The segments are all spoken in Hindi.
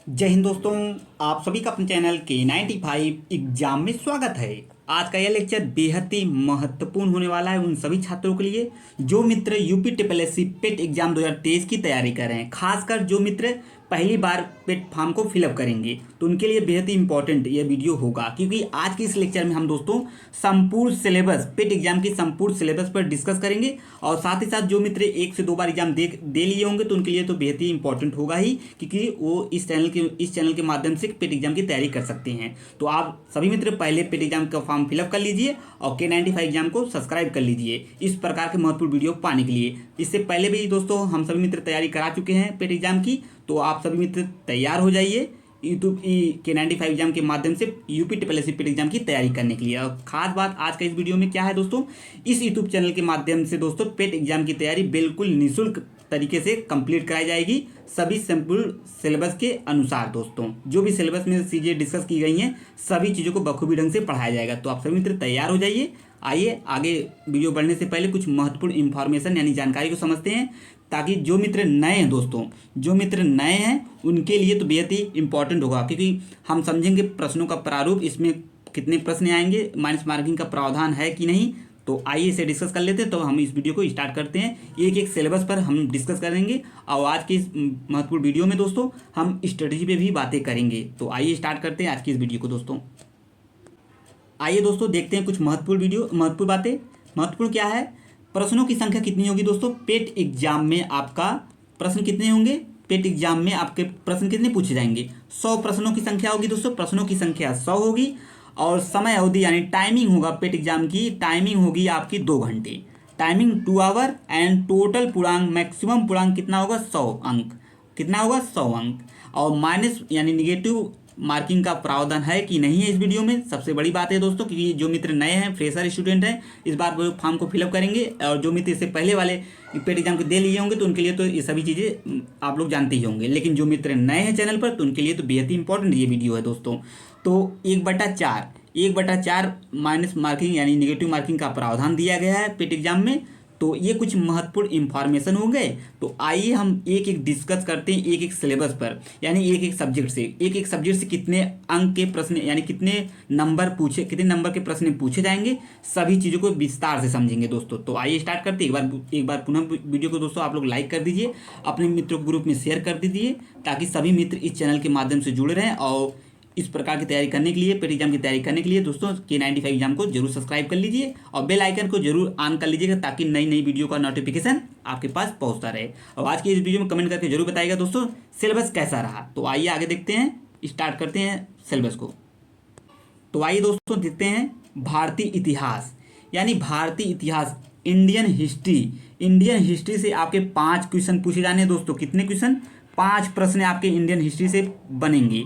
जय हिंद दोस्तों। आप सभी का अपने चैनल K95 एग्जाम में स्वागत है। आज का यह लेक्चर बेहद ही महत्वपूर्ण होने वाला है उन सभी छात्रों के लिए जो मित्र UP triple S C PET exam 2023 की तैयारी कर रहे हैं। खासकर जो मित्र पहली बार पेट फॉर्म को फिलअप करेंगे तो उनके लिए बेहद ही इंपॉर्टेंट यह वीडियो होगा, क्योंकि आज के इस लेक्चर में हम दोस्तों संपूर्ण सिलेबस पेट एग्जाम की संपूर्ण सिलेबस पर डिस्कस करेंगे। और साथ ही साथ जो मित्र एक से दो बार एग्जाम दे लिए होंगे तो उनके लिए तो बेहद ही इंपॉर्टेंट होगा ही, क्योंकि वो इस चैनल के माध्यम से पेट एग्जाम की तैयारी कर सकते हैं। तो आप सभी मित्र पहले पेट एग्जाम का फॉर्म फिलअप कर लीजिए और K95 एग्जाम को सब्सक्राइब कर लीजिए इस प्रकार के महत्वपूर्ण वीडियो पाने के लिए। इससे पहले भी दोस्तों हम सभी मित्र तैयारी करा चुके हैं पेट एग्जाम की, तो आप सभी मित्र तैयार हो जाइए यूट्यूब K95 एग्जाम के माध्यम से UP triple S C PET exam की तैयारी करने के लिए। और खास बात आज का इस वीडियो में क्या है दोस्तों, इस यूट्यूब चैनल के माध्यम से दोस्तों पेट एग्जाम की तैयारी बिल्कुल निःशुल्क तरीके से कंप्लीट कराई जाएगी सभी संपूर्ण सिलेबस के अनुसार। दोस्तों जो भी सिलेबस में चीज़ें डिस्कस की गई हैं सभी चीज़ों को बखूबी ढंग से पढ़ाया जाएगा। तो आप सभी मित्र तैयार हो जाइए। आइए आगे वीडियो बढ़ने से पहले कुछ महत्वपूर्ण इंफॉर्मेशन यानी जानकारी को समझते हैं, ताकि जो मित्र नए हैं दोस्तों, जो मित्र नए हैं उनके लिए तो बेहद ही इंपॉर्टेंट होगा, क्योंकि हम समझेंगे प्रश्नों का प्रारूप, इसमें कितने प्रश्न आएंगे, माइनस मार्किंग का प्रावधान है कि नहीं। तो आइए इसे डिस्कस कर लेते हैं। तो हम इस वीडियो को स्टार्ट करते हैं। एक एक सिलेबस पर हम डिस्कस करेंगे और आज की इस महत्वपूर्ण वीडियो में दोस्तों हम स्ट्रेटजी पे भी बातें करेंगे। तो आइए स्टार्ट करते हैं आज की इस वीडियो को दोस्तों। आइए दोस्तों देखते हैं कुछ महत्वपूर्ण बातें। महत्वपूर्ण क्या है, प्रश्नों की संख्या कितनी होगी दोस्तों पेट एग्जाम में, आपका प्रश्न कितने होंगे पेट एग्जाम में, आपके प्रश्न कितने पूछे जाएंगे, 100 प्रश्नों की संख्या होगी दोस्तों। प्रश्नों की संख्या 100 होगी और समय अवधि यानी टाइमिंग होगा पेट एग्जाम की, टाइमिंग होगी आपकी 2 घंटे, टाइमिंग 2 आवर एंड टोटल पूर्णांक मैक्सिमम पूर्णांक कितना होगा 100 अंक, कितना होगा 100 अंक। और माइनस यानी निगेटिव मार्किंग का प्रावधान है कि नहीं है इस वीडियो में, सबसे बड़ी बात है दोस्तों, क्योंकि जो मित्र नए हैं फ्रेशर स्टूडेंट हैं इस बार वो फॉर्म को फिलअप करेंगे, और जो मित्र इससे पहले वाले पेट एग्जाम के दे लिए होंगे तो उनके लिए तो ये सभी चीज़ें आप लोग जानते ही होंगे। लेकिन जो मित्र नए हैं चैनल पर तो उनके लिए तो बेहद ही इंपॉर्टेंट ये वीडियो है दोस्तों। तो 1/4 माइनस मार्किंग यानी निगेटिव मार्किंग का प्रावधान दिया गया है पेट एग्जाम में। तो ये कुछ महत्वपूर्ण इंफॉर्मेशन हो गए। तो आइए हम एक एक डिस्कस करते हैं एक एक सिलेबस पर, यानी एक एक सब्जेक्ट से कितने अंक के प्रश्न यानी कितने नंबर के प्रश्न पूछे जाएंगे, सभी चीज़ों को विस्तार से समझेंगे दोस्तों। तो आइए स्टार्ट करते हैं। एक बार पुनः वीडियो को दोस्तों आप लोग लाइक कर दीजिए, अपने मित्रों के ग्रुप में शेयर कर दीजिए, ताकि सभी मित्र इस चैनल के माध्यम से जुड़े रहें। और इस प्रकार की तैयारी करने के लिए, पेट एग्जाम की तैयारी करने के लिए दोस्तों K95 एग्जाम को जरूर सब्सक्राइब कर लीजिए और बेल आइकन को जरूर ऑन कर लीजिएगा, ताकि नई नई वीडियो का नोटिफिकेशन आपके पास पहुंचता रहे। और आज की इस वीडियो में कमेंट करके जरूर बताइएगा दोस्तों सिलेबस कैसा रहा। तो आइए आगे देखते हैं, स्टार्ट करते हैं सिलेबस को। तो आइए दोस्तों देखते हैं भारतीय इतिहास, यानी भारतीय इतिहास इंडियन हिस्ट्री से आपके 5 क्वेश्चन पूछे जाने हैं दोस्तों। कितने क्वेश्चन, 5 प्रश्न आपके इंडियन हिस्ट्री से बनेंगे।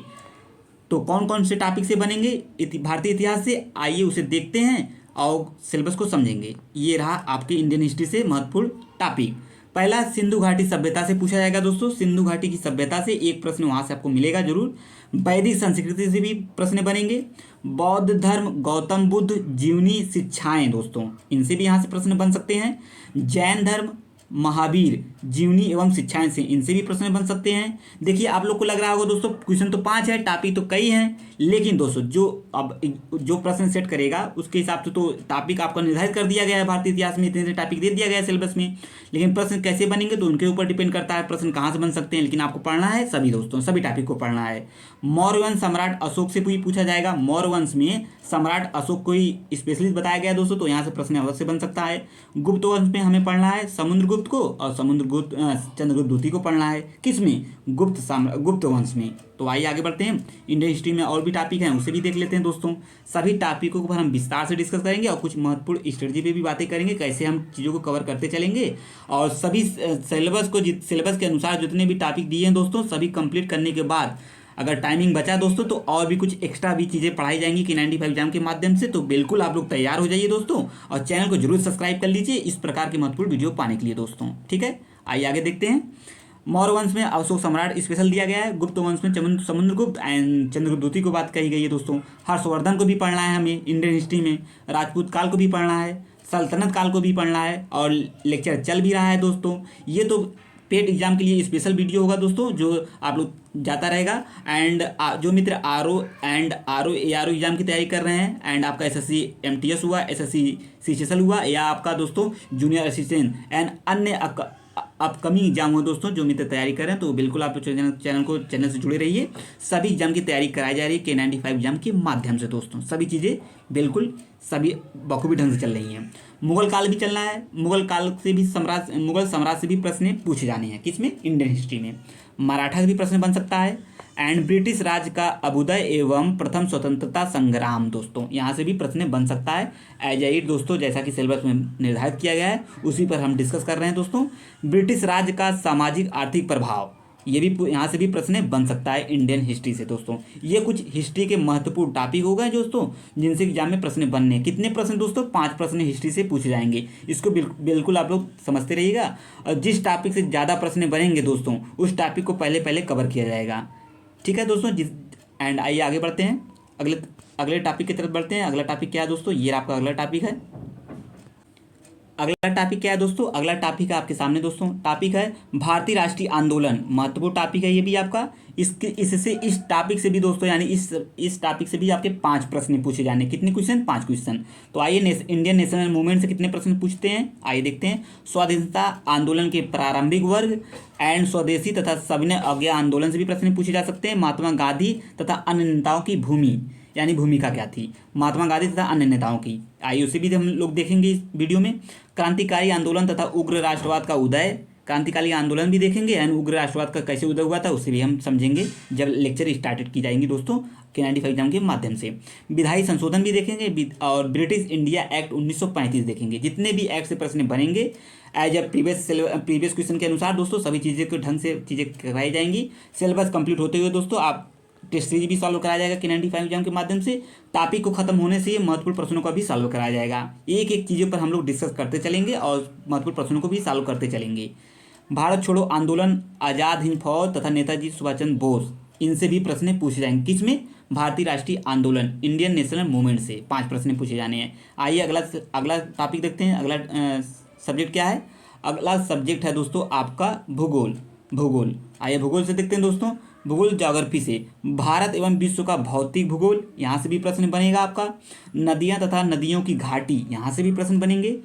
तो कौन कौन से टॉपिक से बनेंगे भारतीय इतिहास से, आइए उसे देखते हैं और सिलेबस को समझेंगे। ये रहा आपके इंडियन हिस्ट्री से महत्वपूर्ण टॉपिक। पहला सिंधु घाटी सभ्यता से पूछा जाएगा दोस्तों। सिंधु घाटी की सभ्यता से एक प्रश्न वहाँ से आपको मिलेगा जरूर। वैदिक संस्कृति से भी प्रश्न बनेंगे। बौद्ध धर्म, गौतम बुद्ध, जीवनी शिक्षाएं दोस्तों, इनसे भी यहाँ से प्रश्न बन सकते हैं। जैन धर्म, महावीर, जीवनी एवं शिक्षाएं से, इनसे भी प्रश्न बन सकते हैं। देखिए आप लोग को लग रहा होगा दोस्तों क्वेश्चन तो 5 है, टॉपिक तो कई हैं, लेकिन दोस्तों जो प्रश्न सेट करेगा उसके हिसाब से तो टॉपिक आपका निर्धारित कर दिया गया है। भारतीय इतिहास में इतने टॉपिक दे दिया गया है सिलेबस में, लेकिन प्रश्न कैसे बनेंगे तो उनके ऊपर डिपेंड करता है प्रश्न कहाँ से बन सकते हैं। लेकिन आपको पढ़ना है सभी दोस्तों, सभी टॉपिक को पढ़ना है। मौर्य वंश सम्राट अशोक से भी पूछा जाएगा। मौर्य वंश में सम्राट अशोक को ही स्पेशलिस्ट बताया गया है दोस्तों, तो यहाँ से प्रश्न अवश्य बन सकता है। गुप्त वंश में हमें पढ़ना है समुद्रगुप्त को और चंद्रगुप्त द्वितीय को पढ़ना है। किसमें, गुप्त वंश में। तो आइए आगे बढ़ते हैं। इंडियन हिस्ट्री में और भी टॉपिक हैं, उसे भी देख लेते हैं दोस्तों। सभी टॉपिकों पर हम विस्तार से डिस्कस करेंगे और कुछ महत्वपूर्ण स्ट्रेटजी पे भी बातें करेंगे, कैसे हम चीज़ों को कवर करते चलेंगे। और सभी सिलेबस के अनुसार जितने भी टॉपिक दिए हैं दोस्तों, सभी कंप्लीट करने के बाद अगर टाइमिंग बचा दोस्तों तो और भी कुछ एक्स्ट्रा भी चीज़ें पढ़ाई जाएंगी K95 एग्जाम के माध्यम से। तो बिल्कुल आप लोग तैयार हो जाइए दोस्तों, और चैनल को जरूर सब्सक्राइब कर लीजिए इस प्रकार के महत्वपूर्ण वीडियो पाने के लिए दोस्तों। ठीक है, आइए आगे देखते हैं। मौर्य वंश में अशोक सम्राट स्पेशल दिया गया है। गुप्त वंश में समुद्रगुप्त एंड चंद्रगुप्त द्वितीय को बात कही गई है दोस्तों। हर्षवर्धन को भी पढ़ना है हमें इंडियन हिस्ट्री में। राजपूत काल को भी पढ़ना है, सल्तनत काल को भी पढ़ना है, और लेक्चर चल भी रहा है दोस्तों। ये तो पेट एग्जाम के लिए स्पेशल वीडियो होगा दोस्तों, जो आप लोग जाता रहेगा। एंड जो मित्र आर ओ एग्जाम की तैयारी कर रहे हैं, एंड आपका SSC MTS हुआ, SSC CCSL हुआ, या आपका दोस्तों जूनियर असिस्टेंट एंड अन्य अपकमिंग एग्जाम हो दोस्तों, जो मित्र तैयारी कर रहे हैं, तो बिल्कुल आप चैनल से जुड़े रहिए। सभी एग्जाम की तैयारी कराई जा रही है K95 एग्जाम के माध्यम से दोस्तों। सभी चीज़ें बिल्कुल सभी बखूबी ढंग से चल रही हैं। मुगल काल भी चलना है, मुगल साम्राज्य से भी प्रश्न पूछे जाने हैं, किसमें, इंडियन हिस्ट्री में। मराठा से भी प्रश्न बन सकता है। एंड ब्रिटिश राज का अभ्युदय एवं प्रथम स्वतंत्रता संग्राम दोस्तों, यहाँ से भी प्रश्न बन सकता है। एज इट दोस्तों, जैसा कि सिलेबस में निर्धारित किया गया है उसी पर हम डिस्कस कर रहे हैं दोस्तों। ब्रिटिश राज का सामाजिक आर्थिक प्रभाव, ये भी यहाँ से भी प्रश्न बन सकता है इंडियन हिस्ट्री से दोस्तों। ये कुछ हिस्ट्री के महत्वपूर्ण टॉपिक हो गए दोस्तों, जिनसे एग्जाम में प्रश्न बनने हैं। कितने प्रश्न दोस्तों, 5 प्रश्न हिस्ट्री से पूछे जाएंगे। इसको बिल्कुल आप लोग समझते रहिएगा। और जिस टॉपिक से ज़्यादा प्रश्न बनेंगे दोस्तों, उस टॉपिक को पहले कवर किया जाएगा, ठीक है दोस्तों। एंड आइए आगे बढ़ते हैं, अगले टॉपिक की तरफ बढ़ते हैं। अगला टॉपिक क्या है दोस्तों, ये आपका अगला टॉपिक है। अगला टॉपिक क्या है दोस्तों, अगला टॉपिक है आपके सामने दोस्तों। टॉपिक है भारतीय राष्ट्रीय आंदोलन, महत्वपूर्ण टॉपिक है ये भी आपका। इस टॉपिक से भी दोस्तों, यानी इस टॉपिक से भी आपके 5 प्रश्न पूछे जाने। कितने क्वेश्चन, 5 क्वेश्चन। तो आइए इंडियन नेशनल मूवमेंट से कितने प्रश्न पूछते हैं, आइए देखते हैं। स्वाधीनता आंदोलन के प्रारंभिक वर्ग एंड स्वदेशी तथा सविनय अवज्ञा आंदोलन से भी प्रश्न पूछे जा सकते हैं। महात्मा गांधी तथा अन्य नेताओं की यानी भूमिका क्या थी, महात्मा गांधी तथा अन्य नेताओं की, आइए उसे भी हम लोग देखेंगे इस वीडियो में। क्रांतिकारी आंदोलन तथा उग्र राष्ट्रवाद का उदय, क्रांतिकारी आंदोलन भी देखेंगे, एंड उग्र राष्ट्रवाद का कैसे उदय हुआ था उसे भी हम समझेंगे जब लेक्चर स्टार्टेड की जाएंगी दोस्तों K95 एग्जाम के माध्यम से। विधायी संशोधन भी देखेंगे, और ब्रिटिश इंडिया एक्ट 1935 देखेंगे। जितने भी एक्ट से प्रश्न बनेंगे एज ए प्रीवियस क्वेश्चन के अनुसार दोस्तों, सभी चीज़ें के ढंग से चीज़ें कराई जाएंगी। सिलेबस कंप्लीट होते हुए दोस्तों आप टेस्ट सीरीज भी सॉल्व कराया जाएगा K95 एग्जाम के माध्यम से। टॉपिक को खत्म होने से ये महत्वपूर्ण प्रश्नों का भी सॉल्व कराया जाएगा। एक एक चीज़ों पर हम लोग डिस्कस करते चलेंगे और महत्वपूर्ण प्रश्नों को भी सॉल्व करते चलेंगे। भारत छोड़ो आंदोलन, आज़ाद हिंद फौज तथा नेताजी सुभाष चंद्र बोस, इनसे भी प्रश्न पूछे जाएंगे। किसमें, भारतीय राष्ट्रीय आंदोलन, इंडियन नेशनल मूवमेंट से 5 प्रश्न पूछे जाने हैं। आइए अगला टॉपिक देखते हैं। अगला सब्जेक्ट क्या है, अगला सब्जेक्ट है दोस्तों आपका भूगोल। आइए भूगोल से देखते हैं दोस्तों। भूगोल ज्योग्राफी से भारत एवं विश्व का भौतिक भूगोल, यहाँ से भी प्रश्न बनेगा आपका। नदियाँ तथा नदियों की घाटी, यहाँ से भी प्रश्न बनेंगे।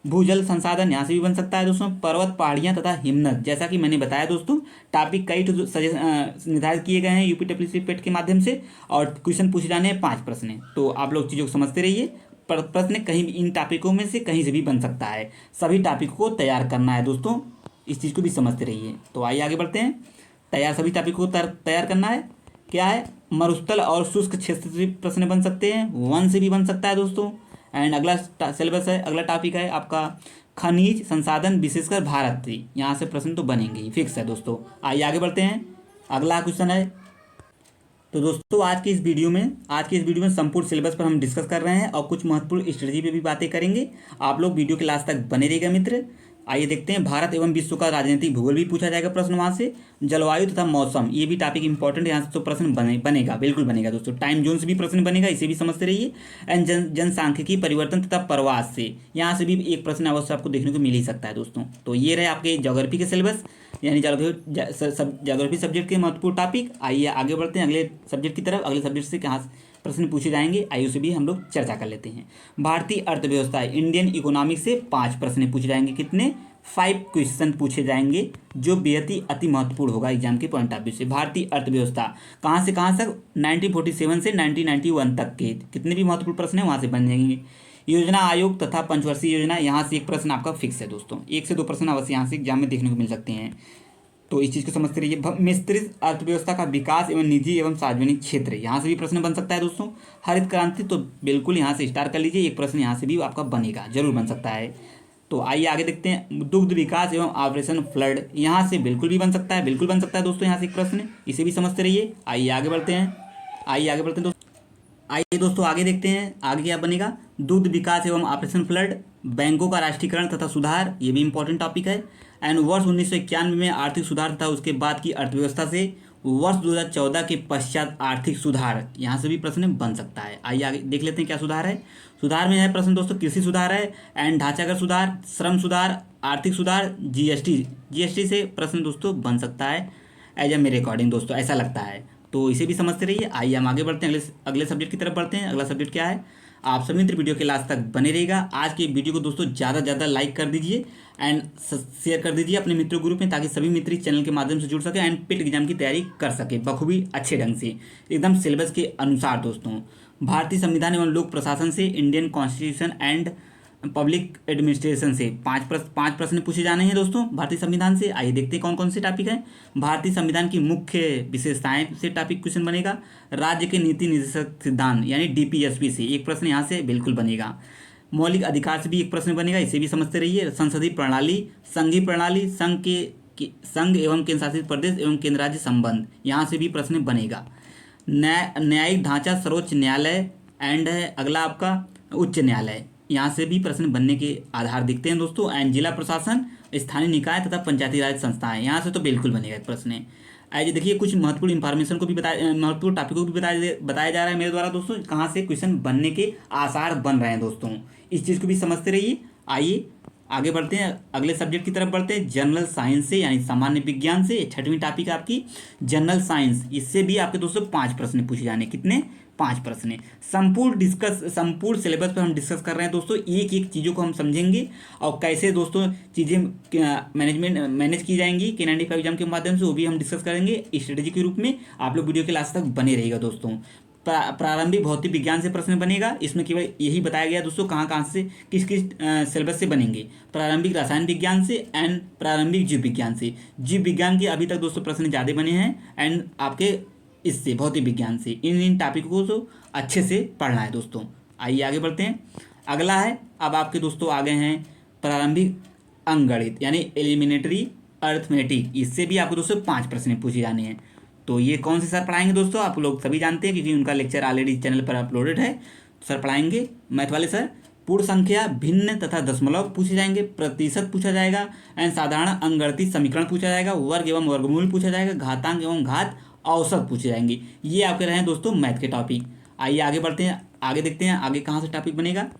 भूजल संसाधन, यहाँ से भी बन सकता है दोस्तों। पर्वत, पहाड़ियाँ तथा हिमनद, जैसा कि मैंने बताया दोस्तों, टॉपिक कई निर्धारित किए गए हैं UPSC पेट के माध्यम से, और क्वेश्चन पूछे जाने हैं 5 प्रश्न। तो आप लोग चीज़ों को समझते रहिए। प्रश्न कहीं भी इन टॉपिकों में से कहीं से भी बन सकता है। सभी टॉपिक को तैयार करना है दोस्तों, इस चीज़ को भी समझते रहिए। तो आइए आगे बढ़ते हैं। सभी टॉपिक को तैयार करना है। क्या है, मरुस्थल और शुष्क क्षेत्र से प्रश्न बन सकते हैं, वन से भी बन सकता है दोस्तों। एंड अगला सिलेबस है, अगला टॉपिक है आपका खनिज संसाधन, विशेषकर भारत से, यहाँ से प्रश्न तो बनेंगे ही, फिक्स है दोस्तों। आइए आगे बढ़ते हैं। अगला क्वेश्चन है, तो दोस्तों आज की इस वीडियो में संपूर्ण सिलेबस पर हम डिस्कस कर रहे हैं और कुछ महत्वपूर्ण स्ट्रेटजी पे भी बातें करेंगे। आप लोग वीडियो के लास्ट तक बने रहिएगा मित्र। आइए देखते हैं। भारत एवं विश्व का राजनीतिक भूगोल भी पूछा जाएगा प्रश्न वहाँ से। जलवायु तथा मौसम, ये भी टॉपिक इंपॉर्टेंट है, यहाँ से तो प्रश्न बनेगा, बिल्कुल बनेगा दोस्तों। टाइम जोन से भी प्रश्न बनेगा, इसे भी समझते रहिए। एंड जनसांख्यिकी परिवर्तन तथा प्रवास से, यहाँ से भी एक प्रश्न अवश्य आपको देखने को मिल ही सकता है दोस्तों। तो ये रहे आपके ज्योग्राफी के सिलेबस, यानी ज्योग्राफी सब्जेक्ट के महत्वपूर्ण टॉपिक। आइए आगे बढ़ते हैं अगले सब्जेक्ट की तरफ। अगले सब्जेक्ट से कहाँ प्रश्न पूछे जाएंगे, आइए उसे भी हम लोग चर्चा कर लेते हैं। भारतीय अर्थव्यवस्था, इंडियन इकोनॉमिक्स से 5 प्रश्न पूछे जाएंगे। कितने, 5 क्वेश्चन पूछे जाएंगे, जो बेहद ही अति महत्वपूर्ण होगा एग्जाम के पॉइंट ऑफ व्यू से। भारतीय अर्थव्यवस्था कहाँ से कहाँ तक, 1947 से 1991 तक के कितने भी महत्वपूर्ण प्रश्न हैं वहाँ से बन जाएंगे। योजना आयोग तथा पंचवर्षीय योजना, यहाँ से एक प्रश्न आपका फिक्स है दोस्तों। 1 से 2 प्रश्न अवश्य यहाँ से एग्जाम में देखने को मिल सकते हैं, तो इस चीज़ को समझते रहिए। मिश्रित अर्थव्यवस्था का विकास एवं निजी एवं सार्वजनिक क्षेत्र, यहाँ से भी प्रश्न बन सकता है दोस्तों। हरित क्रांति, तो बिल्कुल यहाँ से स्टार्ट कर लीजिए, एक प्रश्न यहाँ से भी आपका बनेगा, जरूर बन सकता है। तो आइए आगे देखते हैं। दुग्ध विकास एवं ऑपरेशन फ्लड, यहाँ से बिल्कुल भी बन सकता है, बिल्कुल बन सकता है दोस्तों, यहाँ से एक प्रश्न, इसे भी समझते रहिए। आइए आगे बढ़ते हैं दोस्तों। आइए दोस्तों आगे देखते हैं, आगे क्या बनेगा। दुग्ध विकास एवं ऑपरेशन फ्लड, बैंकों का राष्ट्रीयकरण तथा सुधार, ये भी इंपॉर्टेंट टॉपिक है। एंड वर्ष 1991 में आर्थिक सुधार तथा उसके बाद की अर्थव्यवस्था से वर्ष 2014 के पश्चात आर्थिक सुधार, यहाँ से भी प्रश्न बन सकता है। आइए आगे देख लेते हैं क्या सुधार है। सुधार में है प्रश्न दोस्तों, कृषि सुधार है एंड ढांचागत सुधार, श्रम सुधार, आर्थिक सुधार, जीएसटी से प्रश्न दोस्तों बन सकता है एज ए मेरे अकॉर्डिंग दोस्तों, ऐसा लगता है। तो इसे भी समझते रहिए। आइए हम आगे बढ़ते हैं, अगले सब्जेक्ट की तरफ बढ़ते हैं। अगला सब्जेक्ट क्या है, आप सभी मित्र वीडियो के लास्ट तक बने रहेगा। आज की वीडियो को दोस्तों ज़्यादा से ज़्यादा लाइक कर दीजिए एंड शेयर कर दीजिए अपने मित्रों ग्रुप में, ताकि सभी मित्र इस चैनल के माध्यम से जुड़ सके एंड पिट एग्जाम की तैयारी कर सके बखूबी अच्छे ढंग से, एकदम सिलेबस के अनुसार दोस्तों। भारतीय संविधान एवं लोक प्रशासन से, Indian constitution and public administration से पाँच प्रश्न पूछे जाने हैं दोस्तों भारतीय संविधान से। आइए देखते हैं कौन कौन से टॉपिक हैं। भारतीय संविधान की मुख्य विशेषताएं से टॉपिक क्वेश्चन बनेगा। राज्य के नीति निर्देशक सिद्धांत यानी डीपीएसपी से एक प्रश्न यहाँ से बिल्कुल बनेगा। मौलिक अधिकार से भी एक प्रश्न बनेगा, इसे भी समझते रहिए। संसदीय प्रणाली, संघीय प्रणाली, संघ एवं केंद्र शासित प्रदेश एवं केंद्र राज्य संबंध, यहाँ से भी प्रश्न बनेगा। न्यायिक ढांचा, सर्वोच्च न्यायालय एंड अगला आपका उच्च न्यायालय, यहाँ से भी प्रश्न बनने के आधार दिखते हैं दोस्तों। एंड जिला प्रशासन, स्थानीय निकाय तथा पंचायती राज संस्थाएं, यहाँ से तो बिल्कुल बनेगा एक प्रश्न। आइए देखिए कुछ महत्वपूर्ण इंफॉर्मेशन को भी महत्वपूर्ण टॉपिकों को भी बताया जा रहा है मेरे द्वारा दोस्तों, कहाँ से क्वेश्चन बनने के आसार बन रहे हैं दोस्तों, इस चीज़ को भी समझते रहिए। आइए आगे बढ़ते हैं, अगले सब्जेक्ट की तरफ बढ़ते हैं। जनरल साइंस से यानी सामान्य विज्ञान से 6वीं टॉपिक आपकी जनरल साइंस, इससे भी आपके दोस्तों 5 प्रश्न पूछे जाने। कितने? 5 प्रश्न। संपूर्ण सिलेबस पर हम डिस्कस कर रहे हैं दोस्तों, एक एक चीज़ों को हम समझेंगे और कैसे दोस्तों चीज़ें मैनेज की जाएंगी K95 एग्जाम के माध्यम से, वो भी हम डिस्कस करेंगे स्ट्रेटेजी के रूप में। आप लोग वीडियो के लास्ट तक बने रहेगा दोस्तों। प्रारंभिक भौतिक विज्ञान से प्रश्न बनेगा, इसमें केवल यही बताया गया दोस्तों कहाँ से किस सिलेबस से बनेंगे। प्रारंभिक रसायन विज्ञान से एंड प्रारंभिक जीव विज्ञान से। जीव विज्ञान के अभी तक दोस्तों प्रश्न ज़्यादा बने हैं एंड आपके इससे भौतिक विज्ञान से इन टॉपिकों को तो अच्छे से पढ़ना है दोस्तों। आइए आगे बढ़ते हैं। अगला है अब आपके दोस्तों आ गए हैं प्रारंभिक अंकगणित यानी एलिमिनेटरी अर्थमेटिक, इससे भी आपको दोस्तों 5 प्रश्न पूछे जाने हैं। तो ये कौन से सर पढ़ाएंगे दोस्तों, आप लोग सभी जानते हैं क्योंकि उनका लेक्चर ऑलरेडी चैनल पर अपलोडेड है। सर पढ़ाएंगे मैथ वाले सर, पूर्ण संख्या, भिन्न तथा दशमलव पूछे जाएंगे, प्रतिशत पूछा जाएगा एंड साधारण अंकगणितीय समीकरण पूछा जाएगा, वर्ग एवं वर्गमूल पूछा जाएगा, घातांक एवं घात औसत पूछे जाएंगे। ये आपके रहे दोस्तों मैथ के टॉपिक। आइए आगे बढ़ते हैं, आगे देखते हैं आगे कहाँ से टॉपिक बनेगा।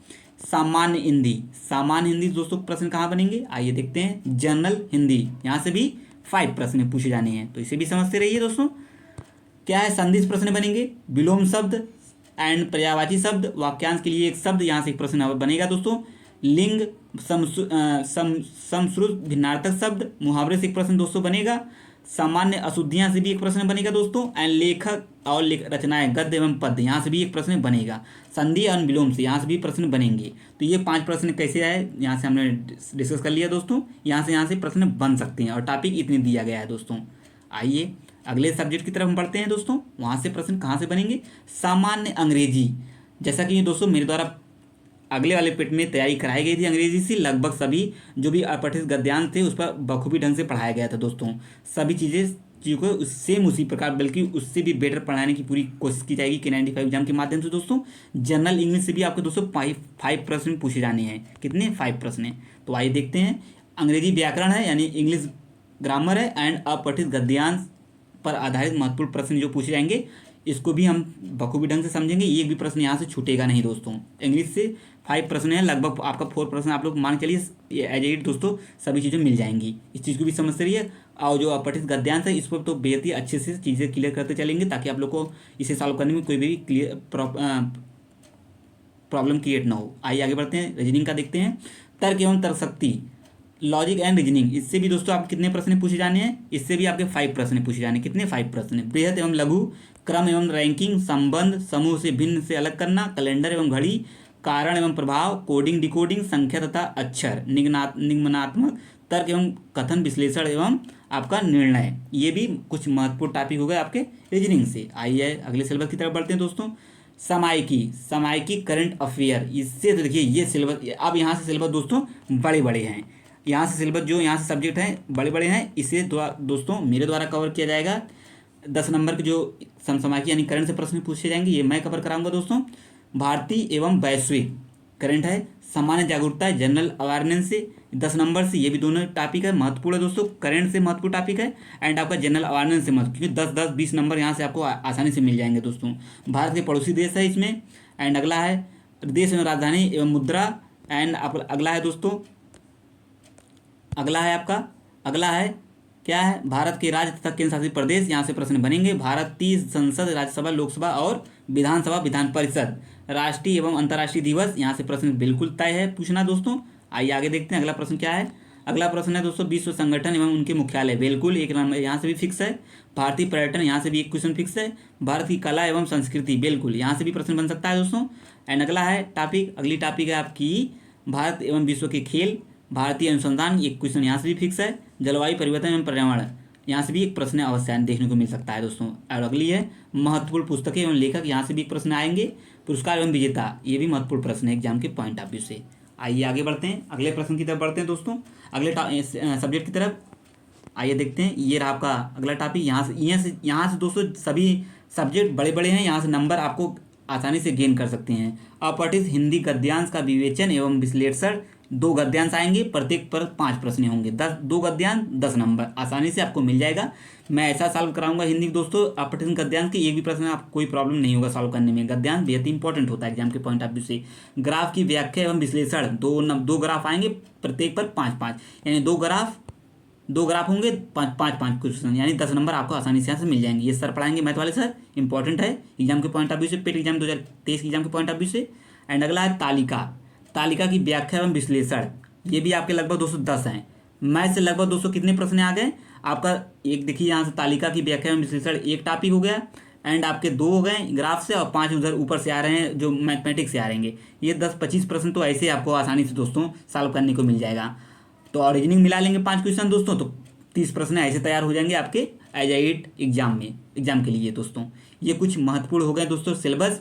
सामान्य हिंदी दोस्तों प्रश्न कहाँ बनेंगे, आइए देखते हैं। जनरल हिंदी, यहाँ से भी 5 प्रश्न पूछे जाने हैं, तो इसे भी समझते रहिए दोस्तों। क्या है, संदिग्ध प्रश्न बनेंगे, विलोम शब्द एंड पर्यायवाची शब्द, वाक्यांश के लिए एक शब्द, यहाँ से एक प्रश्न बनेगा दोस्तों। लिंग, समश्रुत भिन्नार्थक शब्द, मुहावरे से एक प्रश्न दोस्तों बनेगा। सामान्य अशुद्धियाँ से भी एक प्रश्न बनेगा दोस्तों एंड लेखक और रचनाएं, गद्य एवं पद्य, यहाँ से भी एक प्रश्न बनेगा। संधि और विलोम से यहाँ से भी प्रश्न बनेंगे। तो ये 5 प्रश्न कैसे आए यहाँ से हमने डिस्कस कर लिया दोस्तों, यहाँ से प्रश्न बन सकते हैं और टॉपिक इतने दिया गया है दोस्तों। आइए अगले सब्जेक्ट की तरफ हम बढ़ते हैं दोस्तों, वहाँ से प्रश्न कहाँ से बनेंगे। सामान्य अंग्रेजी, जैसा कि दोस्तों मेरे द्वारा अगले वाले पेट में तैयारी कराई गई थी अंग्रेजी से, लगभग सभी जो भी अपठित गद्यांश थे उस पर बखूबी ढंग से पढ़ाया गया था दोस्तों। सभी चीज़ों को सेम उसी प्रकार बल्कि उससे भी बेटर पढ़ाने की पूरी कोशिश की जाएगी K95 एग्जाम के माध्यम से दोस्तों। जनरल इंग्लिश से भी आपको दोस्तों 5 प्रश्न पूछे जाने हैं। कितने? 5 प्रश्न। तो आइए देखते हैं। अंग्रेजी व्याकरण है यानी इंग्लिश ग्रामर है एंड अपठित गद्यांश पर आधारित महत्वपूर्ण प्रश्न जो पूछे जाएंगे, इसको भी हम बखूबी ढंग से समझेंगे। एक भी प्रश्न यहाँ से छूटेगा नहीं दोस्तों। इंग्लिश से 5 प्रश्न है, लगभग आपका 4 प्रश्न आप लोग मान के चलिए एज इट दोस्तों सभी चीज़ें मिल जाएंगी। इस चीज़ को भी समझते रहिए। और जो अपठित गद्यांश है इस पर तो बेहद ही अच्छे से चीज़ें क्लियर करते चलेंगे ताकि आप लोग को इसे सॉल्व करने में कोई भी प्रॉब्लम क्रिएट ना हो। आइए आगे बढ़ते हैं। रीजनिंग का देखते हैं। तर्क एवं तर्कशक्ति, लॉजिक एंड रीजनिंग, इससे भी दोस्तों आप कितने प्रश्न पूछे जाने हैं, इससे भी आपके 5 प्रश्न पूछे जाने। कितने? 5 प्रश्न। बृहत एवं लघु, क्रम एवं रैंकिंग, संबंध, समूह से भिन्न से अलग करना, कैलेंडर एवं घड़ी, कारण एवं प्रभाव, कोडिंग डिकोडिंग, संख्या तथा अक्षर, निगमनात्मक, तर्क एवं कथन विश्लेषण एवं आपका निर्णय, ये भी कुछ महत्वपूर्ण टॉपिक हो गए आपके रीजनिंग से। आइए अगले सिलेबस की तरफ बढ़ते हैं दोस्तों। समायिकी करंट अफेयर, इससे तो देखिए ये सिलेबस, अब यहाँ से सिलेबस दोस्तों बड़े बड़े हैं। यहाँ से सिलेबस जो यहाँ से सब्जेक्ट हैं बड़े बड़े हैं, इसे दोस्तों मेरे द्वारा कवर किया जाएगा। 10 नंबर के जो समसामयिकी यानी करंट से प्रश्न पूछे जाएंगे ये मैं कवर कराऊंगा दोस्तों। भारतीय एवं वैश्विक करंट है, सामान्य जागरूकता है, जनरल अवेयरनेस से 10 नंबर से, ये भी दोनों टॉपिक है, महत्वपूर्ण है दोस्तों, करंट से महत्वपूर्ण टॉपिक है, एंड आपका जनरल अवेयरनेस से महत्व, क्योंकि 10-10 20 नंबर यहाँ से आपको आसानी से मिल जाएंगे दोस्तों। भारत के पड़ोसी देश है इसमें। एंड अगला है देश एवं राजधानी एवं मुद्रा। एंड अगला है दोस्तों, अगला है आपका, अगला है क्या है, भारत के राज्य तथा केंद्र शासित प्रदेश, यहाँ से प्रश्न बनेंगे। भारतीय संसद, राज्यसभा, लोकसभा और विधानसभा, विधान परिषद, राष्ट्रीय एवं अंतर्राष्ट्रीय दिवस, यहाँ से प्रश्न बिल्कुल तय है पूछना दोस्तों। आइए आगे देखते हैं अगला प्रश्न क्या है। अगला प्रश्न है दोस्तों, विश्व संगठन एवं उनके मुख्यालय, बिल्कुल एक नंबर यहाँ से भी फिक्स है। भारतीय पर्यटन, यहाँ से भी एक क्वेश्चन फिक्स है। भारत की कला एवं संस्कृति, बिल्कुल यहाँ से भी प्रश्न बन सकता है दोस्तों। एंड अगला है टॉपिक, अगली टॉपिक है आपकी भारत एवं विश्व के खेल, भारतीय अनुसंधान, एक क्वेश्चन यहाँ से भी फिक्स है। जलवायु परिवर्तन एवं पर्यावरण, यहाँ से भी एक प्रश्न अवश्य देखने को मिल सकता है दोस्तों। और अगली है महत्वपूर्ण पुस्तकें एवं लेखक, यहाँ से भी एक प्रश्न आएंगे। पुरस्कार एवं विजेता, ये भी महत्वपूर्ण प्रश्न है एग्जाम के पॉइंट ऑफ व्यू से। आइए आगे बढ़ते हैं, अगले प्रश्न की तरफ बढ़ते हैं दोस्तों, अगले सब्जेक्ट की तरफ। आइए देखते हैं, ये रहा आपका अगला टॉपिक। यहाँ से दोस्तों सभी सब्जेक्ट बड़े बड़े हैं, यहाँ से नंबर आपको आसानी से गेन कर सकते हैं। अपठित हिंदी गद्यांश का विवेचन एवं विश्लेषण, 2 गद्यांश आएंगे, प्रत्येक पर 5 प्रश्न होंगे, 2 गद्यांश 10 नंबर आसानी से आपको मिल जाएगा। मैं ऐसा सॉल्व कराऊंगा हिंदी दोस्तों, अपठित गद्यांश के एक भी प्रश्न आपको कोई प्रॉब्लम नहीं होगा सॉल्व करने में। गद्यांश बेहद इंपॉर्टेंट होता है एग्जाम के पॉइंट ऑफ व्यू से। ग्राफ की व्याख्या एवं विश्लेषण, 2 ग्राफ आएंगे, प्रत्येक पर 5-5, यानी 2 ग्राफ होंगे, 5-5 क्वेश्चन, यानी 10 नंबर आपको आसानी से यहाँ से मिल जाएंगे। ये सर पढ़ाएंगे मैथ वाले सर, इंपॉर्टेंट है एग्जाम के पॉइंट ऑफ व्यू से, पेट एग्जाम 2023 एग्जाम के पॉइंट ऑफ व्यू से। एंड अगला है तालिका की व्याख्या एवं विश्लेषण, ये भी आपके लगभग 210 हैं। मैथ से लगभग 200 कितने प्रश्न आ गए आपका, एक देखिए यहाँ से तालिका की व्याख्या एवं विश्लेषण एक टॉपिक हो गया, एंड आपके 2 हो गए ग्राफ से, और 5 उधर ऊपर से आ रहे हैं जो मैथमेटिक्स से आ रहेंगे। ये 10-25 प्रश्न तो ऐसे आपको आसानी से दोस्तों सॉल्व करने को मिल जाएगा। तो और रीजनिंग मिला लेंगे 5 क्वेश्चन दोस्तों, तो 30 प्रश्न ऐसे तैयार हो जाएंगे आपके एज एट एग्जाम के लिए दोस्तों। ये कुछ महत्वपूर्ण हो गए दोस्तों सिलेबस।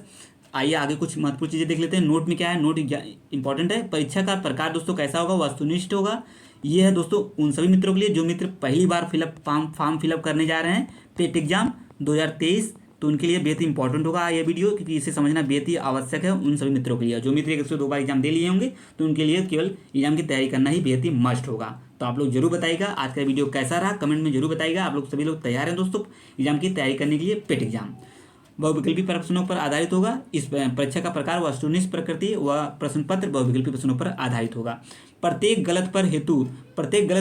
आइए आगे कुछ महत्वपूर्ण चीज़ें देख लेते हैं। नोट में क्या है, नोट इंपॉर्टेंट है। परीक्षा का प्रकार दोस्तों कैसा होगा, वस्तुनिष्ठ होगा। ये है दोस्तों उन सभी मित्रों के लिए जो मित्र पहली बार फॉर्म फिलअप करने जा रहे हैं पेट एग्जाम 2023, तो उनके लिए बेहद इंपॉर्टेंट होगा ये वीडियो, क्योंकि इसे समझना बेहद ही आवश्यक है उन सभी मित्रों के लिए। जो मित्र 102 बार एग्जाम दे लिए होंगे तो उनके लिए केवल एग्जाम की तैयारी करना ही बेहद ही मस्ट होगा। तो आप लोग जरूर बताइएगा आज का वीडियो कैसा रहा, कमेंट में जरूर बताइएगा। आप लोग सभी लोग तैयार हैं दोस्तों एग्जाम की तैयारी करने के लिए। पेट एग्जाम बहुविकल्पी प्रश्नों पर आधारित होगा। इस परीक्षा का प्रकार वस्तुनिष्ठ प्रकृति व प्रश्न पत्र बहुविकल्पी प्रश्नों पर आधारित होगा। प्रत्येक गलत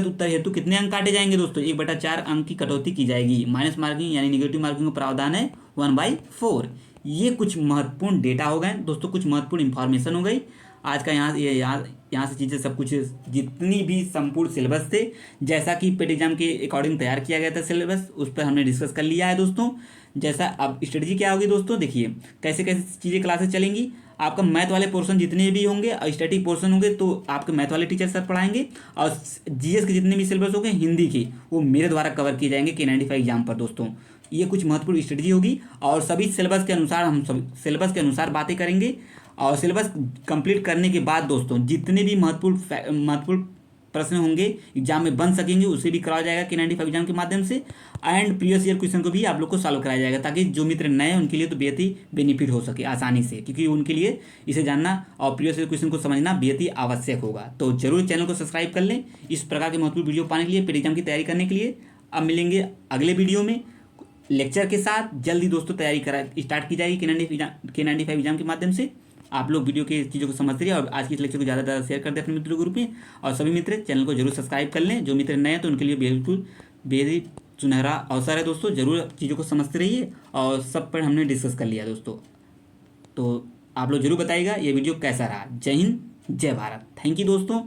उत्तर हेतु कितने अंक काटे जाएंगे दोस्तों, 1/4 अंक की कटौती की जाएगी। माइनस मार्किंग यानी निगेटिव मार्किंग का प्रावधान है 1/4। ये कुछ महत्वपूर्ण डेटा हो गए दोस्तों, कुछ महत्वपूर्ण इंफॉर्मेशन हो गई आज का। यहाँ से चीज़ें सब कुछ जितनी भी संपूर्ण सिलेबस थे, जैसा कि पेट एग्जाम के अकॉर्डिंग तैयार किया गया था सिलेबस, उस पर हमने डिस्कस कर लिया है दोस्तों। जैसा अब स्ट्रेटजी क्या होगी दोस्तों, देखिए कैसे कैसे चीज़ें क्लासेस चलेंगी। आपका मैथ वाले पोर्शन जितने भी होंगे और स्टैटिक पोर्शन होंगे तो आपके मैथ वाले टीचर सर पढ़ाएंगे, और जीएस के जितने भी सिलेबस होंगे हिंदी के वो मेरे द्वारा कवर किए जाएंगे K95 एग्जाम पर दोस्तों। ये कुछ महत्वपूर्ण स्ट्रेटजी होगी, और सभी सिलेबस के अनुसार हम सब सिलेबस के अनुसार बातें करेंगे। और सिलेबस कंप्लीट करने के बाद दोस्तों जितने भी महत्वपूर्ण प्रश्न होंगे एग्जाम में बन सकेंगे उसे भी कराया जाएगा K95 एग्जाम के माध्यम से। एंड प्रीवियस ईयर क्वेश्चन को भी आप लोग को सॉल्व कराया जाएगा, ताकि जो मित्र नए हैं उनके लिए तो बेहद ही बेनिफिट हो सके आसानी से, क्योंकि उनके लिए इसे जानना और प्रीवियस ईयर क्वेश्चन को समझना बेहद ही आवश्यक होगा। तो जरूर चैनल को सब्सक्राइब कर लें इस प्रकार के महत्वपूर्ण वीडियो पाने के लिए, पेट एग्जाम की तैयारी करने के लिए। अब मिलेंगे अगले वीडियो में लेक्चर के साथ। जल्दी दोस्तों तैयारी स्टार्ट की जाएगी K95 एग्जाम के माध्यम से। आप लोग वीडियो की चीज़ों को समझते रहिए, और आज की इस लेक्चर को ज़्यादा से ज़्यादा शेयर कर दें अपने मित्रों ग्रुप में। और सभी मित्र चैनल को जरूर सब्सक्राइब कर लें। जो मित्र नए हैं तो उनके लिए बिल्कुल बेहद ही सुनहरा अवसर है दोस्तों। जरूर चीज़ों को समझते रहिए, और सब पर हमने डिस्कस कर लिया दोस्तों। तो आप लोग जरूर बताइएगा ये वीडियो कैसा रहा। जय हिंद, जय भारत। थैंक यू दोस्तों।